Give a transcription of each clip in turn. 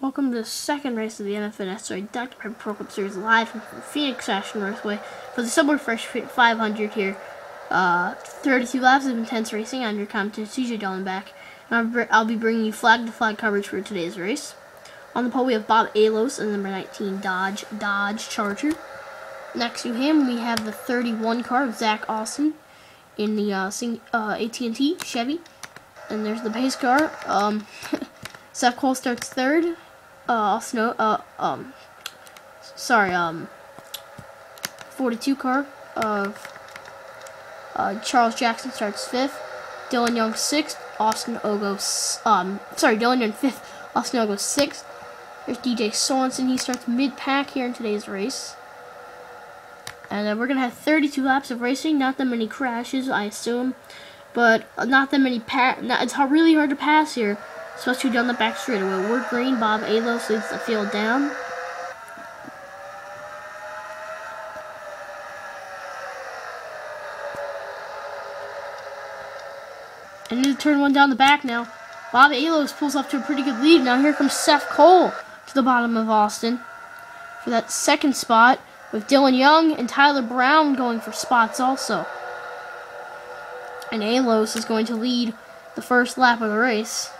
Welcome to the second race of the NFNS Dr. Pepper Pro Cup Series live from Phoenix National Raceway for the Subway Fresh 500 here. 32 laps of intense racing. I'm your commentator, CJ Dallenbach, and I'll be bringing you flag-to-flag coverage for today's race. On the pole, we have Bob Alos and number 19 Dodge Charger. Next to him, we have the 31 car of Zach Austin in the AT&T Chevy. And there's the pace car. Seth Cole starts third. 42 car of Charles Jackson starts fifth. Dylan Young sixth. Dylan Young fifth. Austin Ogo sixth. There's DJ Sorensen. He starts mid-pack here in today's race. And we're gonna have 32 laps of racing. Not that many crashes, I assume, but not that many. It's really hard to pass here, especially down the back straightaway. We're green. Bob Alos leads the field down. I need to turn one down the back now. Bob Alos pulls up to a pretty good lead. Now here comes Seth Cole to the bottom of Austin for that second spot, with Dylan Young and Tyler Brown going for spots also. And Alos is going to lead the first lap of the race.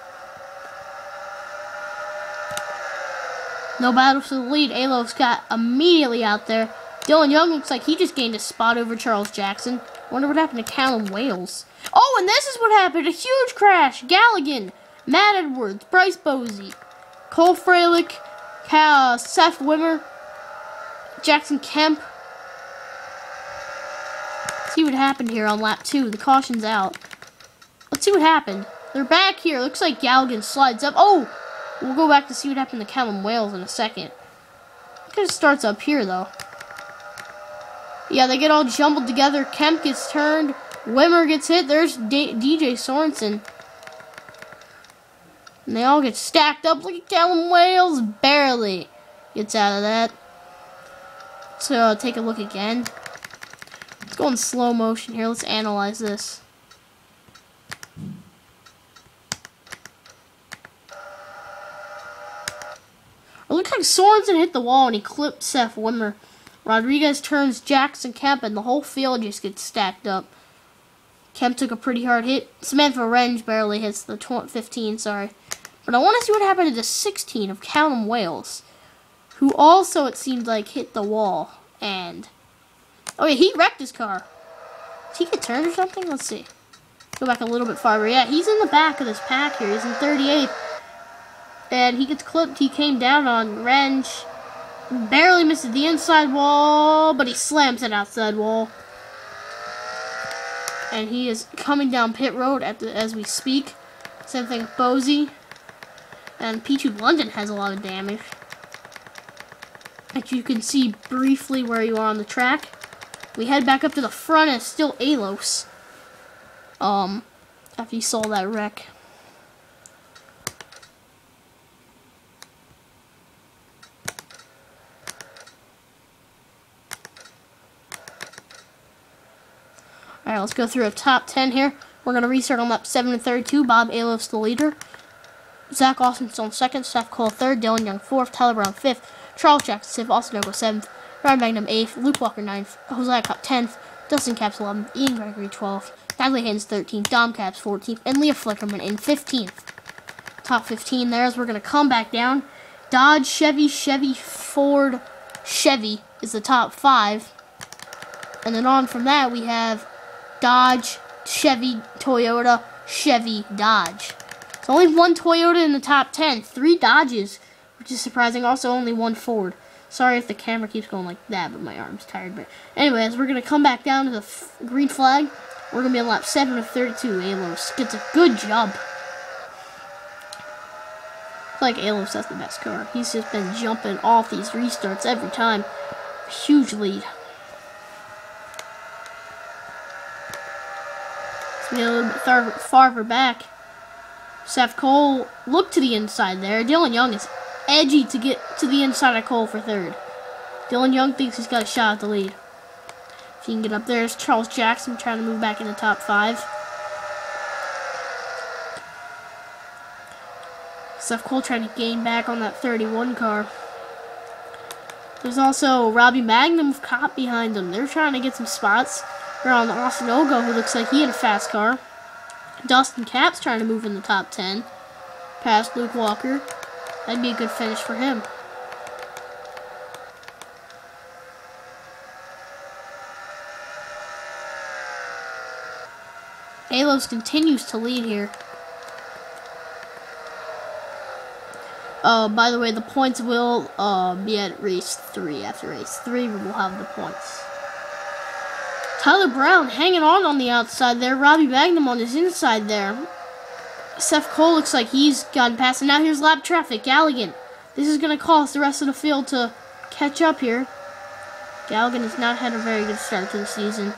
No battle for the lead. Alos got immediately out there. Dylan Young looks like he just gained a spot over Charles Jackson. Wonder what happened to Callum Wales. Oh, and this is what happened. A huge crash. Galligan, Matt Edwards, Bryce Bosey, Cole Freilich, Seth Wimmer, Jackson Kemp. Let's see what happened here on lap 2. The caution's out. Let's see what happened. They're back here. Looks like Galligan slides up. Oh! We'll go back to see what happened to Callum Wales in a second. It kind of starts up here, though. Yeah, they get all jumbled together. Kemp gets turned. Wimmer gets hit. There's DJ Sorensen. And they all get stacked up. Look at Callum Wales. Barely gets out of that. So take a look again. Let's go in slow motion here. Let's analyze this. It looks like Sorensen hit the wall and he clipped Seth Wimmer. Rodriguez turns Jackson Kemp and the whole field just gets stacked up. Kemp took a pretty hard hit. Samantha Renge barely hits the 15, sorry. But I want to see what happened to the 16 of Callum Wales, who also, it seemed like, hit the wall. And, oh yeah, he wrecked his car. Did he get turned or something? Let's see. Go back a little bit farther. Yeah, he's in the back of this pack here. He's in 38th. And he gets clipped. He came down on Renge. Barely misses the inside wall, but he slams that outside wall. And he is coming down pit road as we speak. Same thing with Bosey. And P2 London has a lot of damage. As you can see briefly where you are on the track. We head back up to the front and it's still Alos. After you saw that wreck. Alright, let's go through a top 10 here. We're going to restart on lap 7 and 32. Bob Alos the leader. Zach Austin still in second. Seth Cole third. Dylan Young fourth. Tyler Brown fifth. Charles Jackson 5th. Austin Ogo 7th. Ryan Magnum 8th. Luke Walker 9th. Josiah Kopp 10th. Dustin Capps 11th. Ian Gregory 12th. Natalie Haynes 13th. Dom Capps 14th. And Leah Flickerman in 15th. Top 15 there as we're going to come back down. Dodge, Chevy, Ford, Chevy is the top 5. And then on from that we have Dodge, Chevy, Toyota, Chevy, Dodge. It's only one Toyota in the top 10. 3 Dodges, which is surprising. Also, only 1 Ford. Sorry if the camera keeps going like that, but my arm's tired. But anyways, we're going to come back down to the green flag. We're going to be on lap 7 of 32. Alos gets a good jump. I feel like Alos has the best car. He's just been jumping off these restarts every time. Huge lead. A little bit farther back. Seth Cole looked to the inside there. Dylan Young is edgy to get to the inside of Cole for third. Dylan Young thinks he's got a shot at the lead. If he can get up there, it's Charles Jackson trying to move back in the top 5. Seth Cole trying to gain back on that 31 car. There's also Robbie Magnum with Cop behind him. They're trying to get some spots around Austin Ogo, who looks like he had a fast car. Dustin Capps trying to move in the top 10. Past Luke Walker. That'd be a good finish for him. Alos continues to lead here. By the way, the points will be at race 3. After race 3, we will have the points. Tyler Brown hanging on the outside there. Robbie Magnum on his inside there. Seth Cole looks like he's gotten past. And now here's lap traffic. Galligan. This is going to cause the rest of the field to catch up here. Galligan has not had a very good start to the season.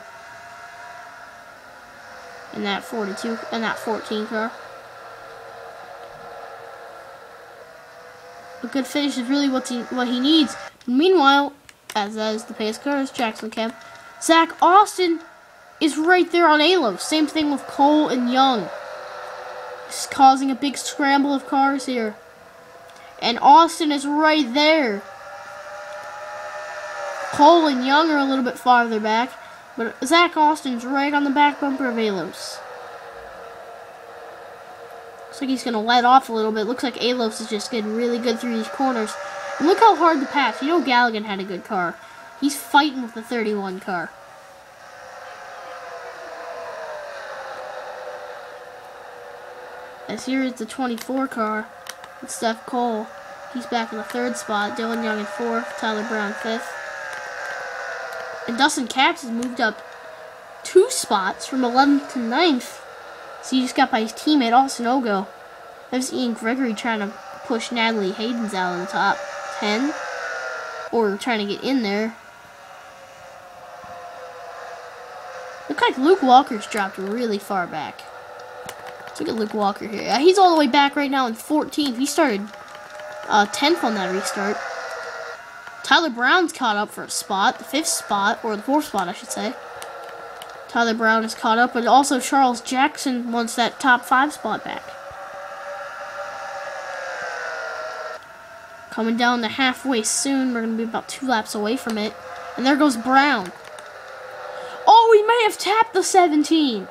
In that 14 car. A good finish is really what he needs. Meanwhile, as that is the pace car, is Jackson Kemp. Zach Austin is right there on Alos. Same thing with Cole and Young. It's causing a big scramble of cars here. And Austin is right there. Cole and Young are a little bit farther back. But Zach Austin's right on the back bumper of Alos. Looks like he's going to let off a little bit. Looks like Alos is just getting really good through these corners. And look how hard to pass. You know Galligan had a good car. He's fighting with the 31 car. As here is the 24 car with Seth Cole. He's back in the 3rd spot. Dylan Young in 4th. Tyler Brown 5th. And Dustin Capps has moved up 2 spots from 11th to 9th. So he just got by his teammate Austin Ogo. There's Ian Gregory trying to push Natalie Hayden's out in the top 10. Or trying to get in there. Looks like Luke Walker's dropped really far back. Let's look at Luke Walker here. Yeah, he's all the way back right now in 14th. He started 10th on that restart. Tyler Brown's caught up for a spot, the 5th spot, or the 4th spot, I should say. Tyler Brown is caught up, but also Charles Jackson wants that top 5 spot back. Coming down to halfway soon. We're going to be about 2 laps away from it. And there goes Brown. Oh, he may have tapped the 17.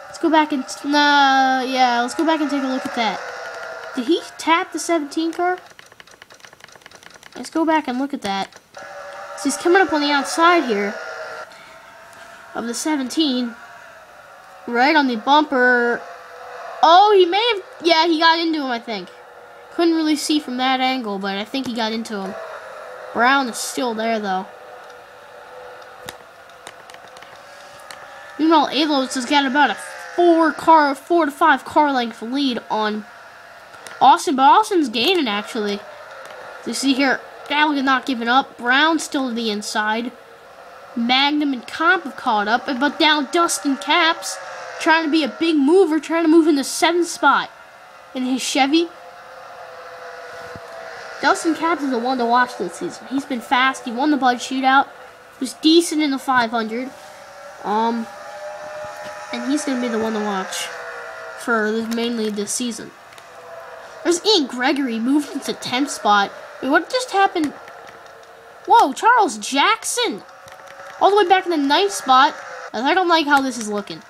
Let's go back and... yeah, let's go back and take a look at that. Did he tap the 17 car? Let's go back and look at that. So he's coming up on the outside here of the 17. Right on the bumper. Oh, he may have... yeah, he got into him, I think. Couldn't really see from that angle, but I think he got into him. Brown is still there, though. Meanwhile, Alos has got about a 4 to 5 car length lead on Austin, but Austin's gaining, actually. So you see here, Galligan not giving up. Brown still to the inside. Magnum and Comp have caught up, but now Dustin Capps trying to be a big mover, trying to move in the 7th spot in his Chevy. Dustin Capps is the one to watch this season. He's been fast. He won the Bud Shootout. Was decent in the 500. And he's going to be the one to watch for mainly this season. There's Ian Gregory moved into 10th spot. Wait, what just happened? Whoa, Charles Jackson! All the way back in the 9th spot. I don't like how this is looking.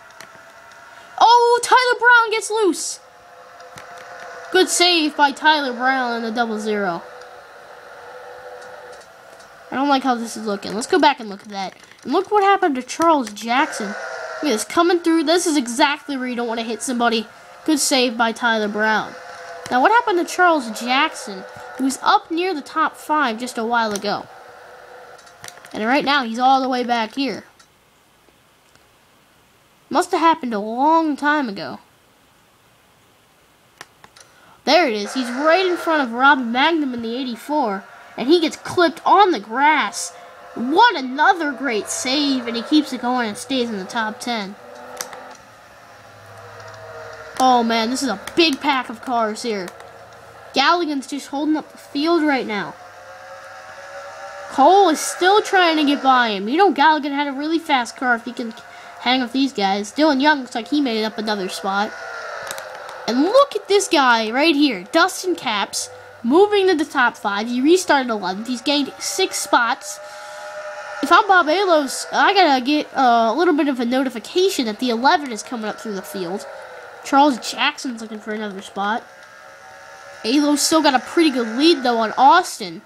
Oh, Tyler Brown gets loose. Good save by Tyler Brown in the 0-0. I don't like how this is looking. Let's go back and look at that. And look what happened to Charles Jackson. Look at this, coming through. This is exactly where you don't want to hit somebody. Good save by Tyler Brown. Now, what happened to Charles Jackson, who was up near the top 5 just a while ago? And right now, he's all the way back here. Must have happened a long time ago. There it is. He's right in front of Robbie Magnum in the 84. And he gets clipped on the grass. What another great save. And he keeps it going and stays in the top 10. Oh, man. This is a big pack of cars here. Galligan's just holding up the field right now. Cole is still trying to get by him. You know Galligan had a really fast car if he can hang with these guys. Dylan Young looks like he made up another spot. And look at this guy right here, Dustin Capps, moving to the top 5. He restarted 11th. He's gained 6 spots. If I'm Bob Alos, I gotta get a little bit of a notification that the 11 is coming up through the field. Charles Jackson's looking for another spot. Alos still got a pretty good lead, though, on Austin.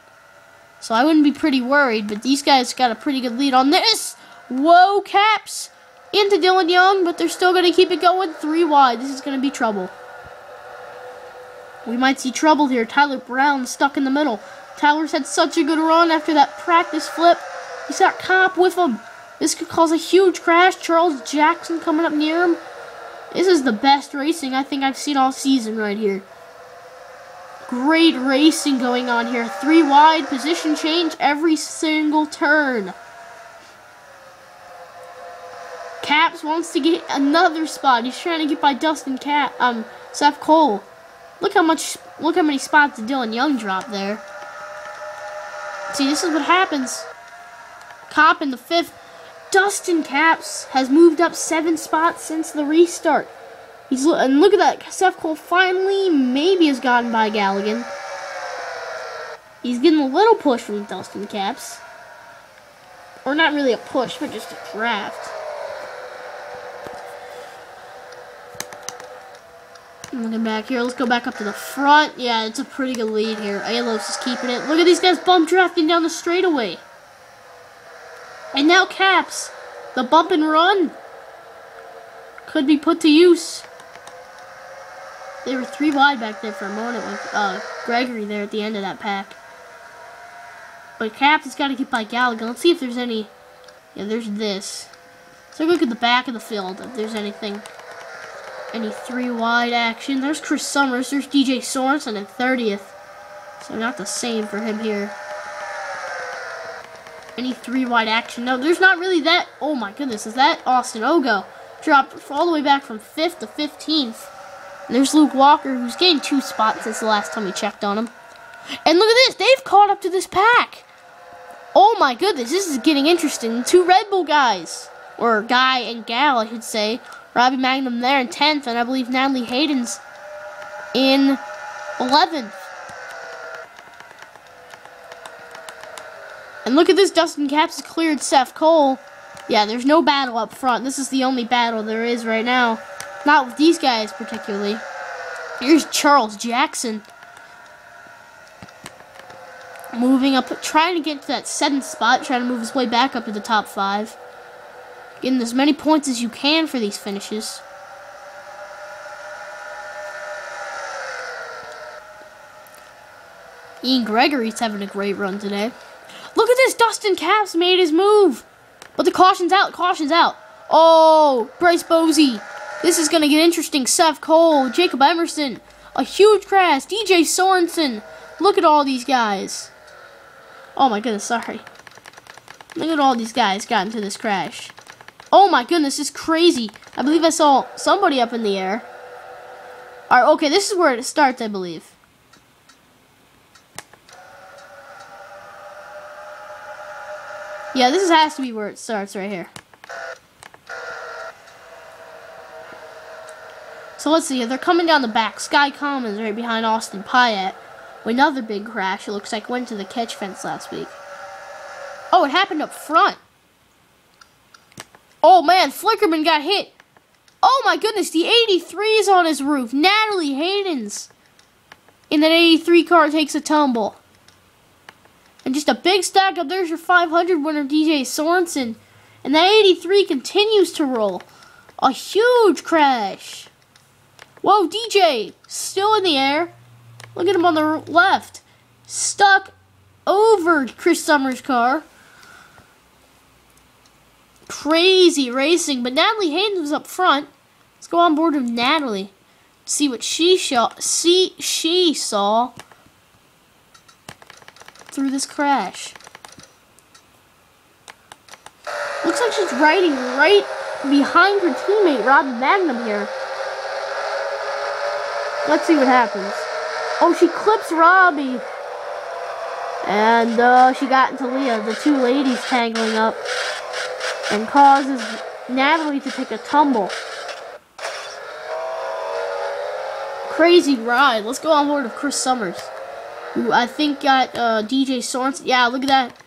So I wouldn't be pretty worried, but these guys got a pretty good lead on this. Whoa, Capps into Dylan Young, but they're still going to keep it going. 3 wide. This is going to be trouble. We might see trouble here. Tyler Brown stuck in the middle. Tyler's had such a good run after that practice flip. He's got Cobb with him. This could cause a huge crash. Charles Jackson coming up near him. This is the best racing I think I've seen all season right here. Great racing going on here. 3 wide, position change every single turn. Capps wants to get another spot. He's trying to get by Seth Cole. Look how many spots did Dylan Young drop there. See, this is what happens. Cobb in the 5th. Dustin Capps has moved up 7 spots since the restart. And look at that. Seth Cole finally maybe has gotten by Galligan. He's getting a little push from Dustin Capps. Or not really a push, but just a draft. Looking back here, let's go back up to the front. Yeah, it's a pretty good lead here. Alos is keeping it. Look at these guys bump drafting down the straightaway. And now Capps, the bump and run could be put to use. They were 3 wide back there for a moment with Gregory there at the end of that pack. But Capps has got to get by Gallagher. Let's see if there's any. Yeah, there's this. So look at the back of the field if there's anything. Any 3 wide action. There's Chris Summers. There's DJ Sorensen in 30th. So not the same for him here. Any 3 wide action. No, there's not really that. Oh my goodness, is that Austin Ogo? Dropped all the way back from 5th to 15th. And there's Luke Walker, who's gained 2 spots since the last time we checked on him. And look at this, they've caught up to this pack. Oh my goodness, this is getting interesting. 2 Red Bull guys, or guy and gal, I should say. Robbie Magnum there in 10th, and I believe Natalie Hayden's in 11th. And look at this, Dustin Capps has cleared Seth Cole. Yeah, there's no battle up front. This is the only battle there is right now. Not with these guys particularly. Here's Charles Jackson. Moving up, trying to get to that 7th spot, trying to move his way back up to the top 5. Getting as many points as you can for these finishes. Ian Gregory's having a great run today. Look at this, Dustin Capps made his move. But the caution's out, caution's out. Oh, Bryce Bosey. This is going to get interesting. Seth Cole, Jacob Emerson. A huge crash. DJ Sorensen. Look at all these guys. Oh my goodness, sorry. Look at all these guys got into this crash. Oh my goodness, this is crazy. I believe I saw somebody up in the air. Alright, okay, this is where it starts, I believe. Yeah, this has to be where it starts right here. So let's see, they're coming down the back. Sky Commons right behind Austin Pyatt. Another big crash, it looks like, went to the catch fence last week. Oh, it happened up front. Oh man, Flickerman got hit. Oh my goodness, the 83 is on his roof. Natalie Hayden's. And that 83 car takes a tumble. And just a big stack up. There's your 500 winner, DJ Sorensen. And that 83 continues to roll. A huge crash. Whoa, DJ, still in the air. Look at him on the left. Stuck over Chris Summers' car. Crazy racing. But Natalie Hayden was up front. Let's go on board with Natalie. See what she saw through this crash. Looks like she's riding right behind her teammate, Robbie Magnum here. Let's see what happens. Oh, she clips Robbie. And she got into Leah, the 2 ladies tangling up. And causes Natalie to take a tumble. crazy ride. Let's go on board with Chris Summers, who I think got DJ Sorensen. Yeah, look at that.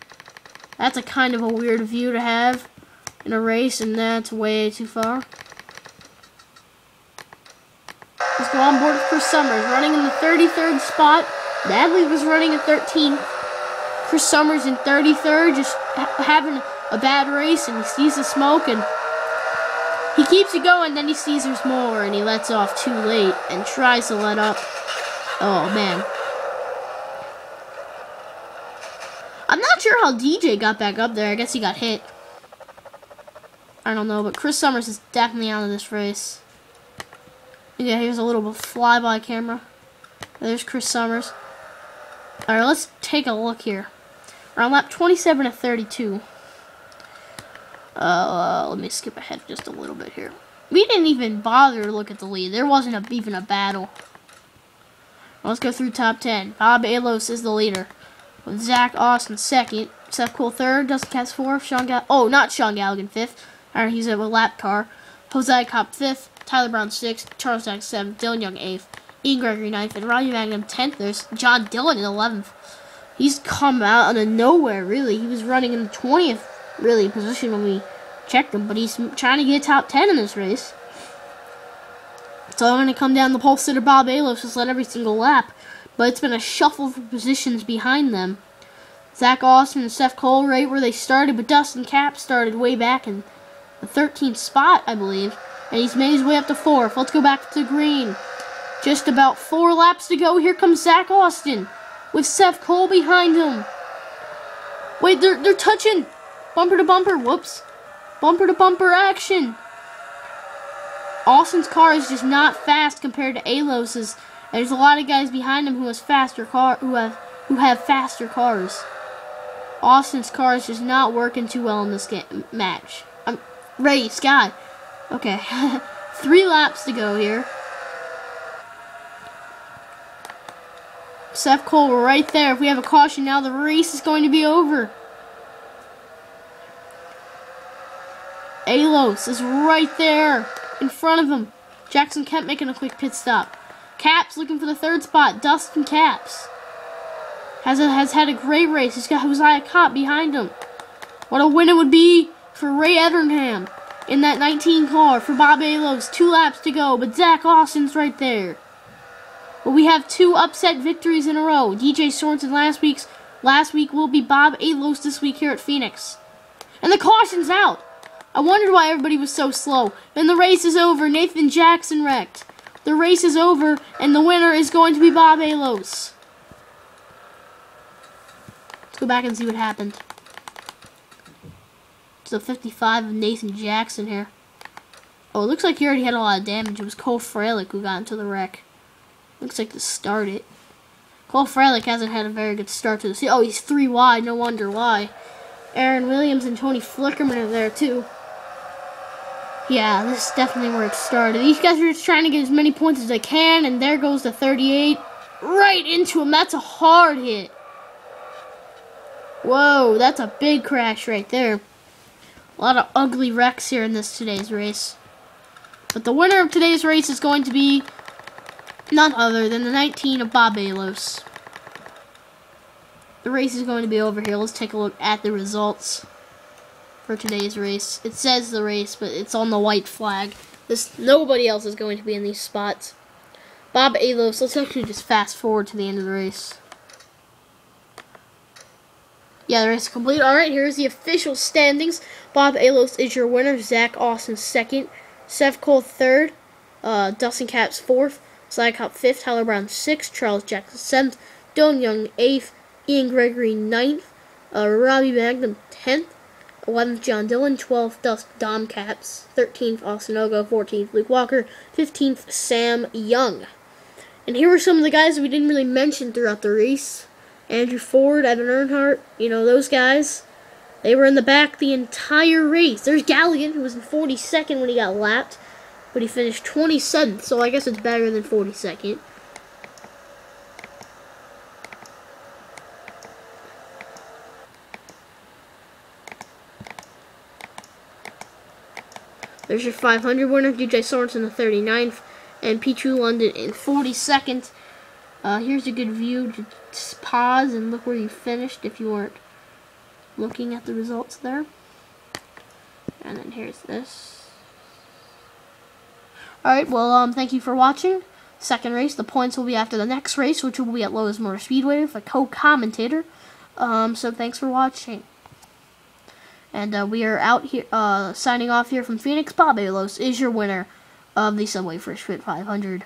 That's a kind of a weird view to have in a race, and that's way too far. Let's go on board with Chris Summers, running in the 33rd spot. Natalie was running in 13th. Chris Summers in 33rd, just having a bad race, and he sees the smoke, and he keeps it going. Then he sees there's more, and he lets off too late, and tries to let up. Oh, man. I'm not sure how DJ got back up there. I guess he got hit. I don't know, but Chris Summers is definitely out of this race. Yeah, here's a little flyby camera. There's Chris Summers. Alright, let's take a look here. We're on lap 27 of 32. Let me skip ahead just a little bit here. We didn't even bother to look at the lead. There wasn't even a battle. Let's go through top 10. Bob Alos is the leader, with Zach Austin second, Seth Cole third, Dustin Katz fourth, not Sean Galligan fifth. Alright, he's at a lap car. Jose Cobb fifth, Tyler Brown sixth, Charles Jack seventh, Dylan Young eighth, Ian Gregory ninth, and Robbie Magnum 10th. There's John Dillon in 11th. He's come out of nowhere, really. He was running in the 20th, really, position when we checked him, but he's trying to get top 10 in this race. So I'm going to come down the pole sitter Bob Alos, just led every single lap, but it's been a shuffle for positions behind them. Zach Austin and Seth Cole right where they started, but Dustin Kapp started way back in the 13th spot, I believe, and he's made his way up to 4th. Let's go back to green. Just about 4 laps to go. Here comes Zach Austin with Seth Cole behind him. Wait, they're touching. Bumper to bumper. Whoops. Bumper to bumper action. Austin's car is just not fast compared to Alos's. There's a lot of guys behind him who have faster cars. Austin's car is just not working too well in this match. Race, God. Okay. 3 laps to go here. Seth Cole right there. If we have a caution now, the race is going to be over. Alos is right there in front of him. Jackson Kemp making a quick pit stop. Caps looking for the 3rd spot. Dustin Caps has had a great race. He's got Josiah Kopp behind him. What a win it would be for Ray Evernham in that 19 car. For Bob Alos, 2 laps to go, but Zach Austin's right there. But we have 2 upset victories in a row. DJ Sorensen last week will be Bob Alos this week here at Phoenix. And the caution's out. I wondered why everybody was so slow. And the race is over. Nathan Jackson wrecked. The race is over, and the winner is going to be Bob Alos. Let's go back and see what happened. It's a 55 of Nathan Jackson here. Oh, it looks like he already had a lot of damage. It was Cole Fralick who got into the wreck. Looks like to start it. Cole Fralick hasn't had a very good start to the season. Oh, he's 3 wide. No wonder why. Aaron Williams and Tony Flickerman are there, too. Yeah, this is definitely where it started. These guys are just trying to get as many points as they can, and there goes the 38. Right into him. That's a hard hit. Whoa, that's a big crash right there. A lot of ugly wrecks here in today's race. But the winner of today's race is going to be none other than the 19 of Bob Alos. The race is going to be over here. Let's take a look at the results for today's race. It says the race, but it's on the white flag. Nobody else is going to be in these spots. Bob Alos, let's actually just fast forward to the end of the race. Yeah, the race is complete. Alright, here's the official standings. Bob Alos is your winner. Zach Austin second. Seth Cole third. Dustin Caps fourth. Zach Kopp fifth. Tyler Brown sixth. Charles Jackson seventh. Dylan Young eighth. Ian Gregory ninth. Robbie Magnum 10th. 11th, John Dillon. 12th, Dom Caps. 13th, Austin Ogo. 14th, Luke Walker. 15th, Sam Young. And here were some of the guys that we didn't really mention throughout the race. Andrew Ford, Evan Earnhardt, you know, those guys. They were in the back the entire race. There's Galligan, who was in 42nd when he got lapped. But he finished 27th, so I guess it's better than 42nd. There's your 500 winner, DJ Sorensen, the 39th. and Pichu London in 42nd. Here's a good view. Just pause and look where you finished if you weren't looking at the results there. And then here's this. Alright, well, thank you for watching. Second race, the points will be after the next race, which will be at Lowe's Motor Speedway with a co-commentator. So thanks for watching. And we are out here, signing off here from Phoenix. Bob Alos is your winner of the Subway Fresh Fit 500.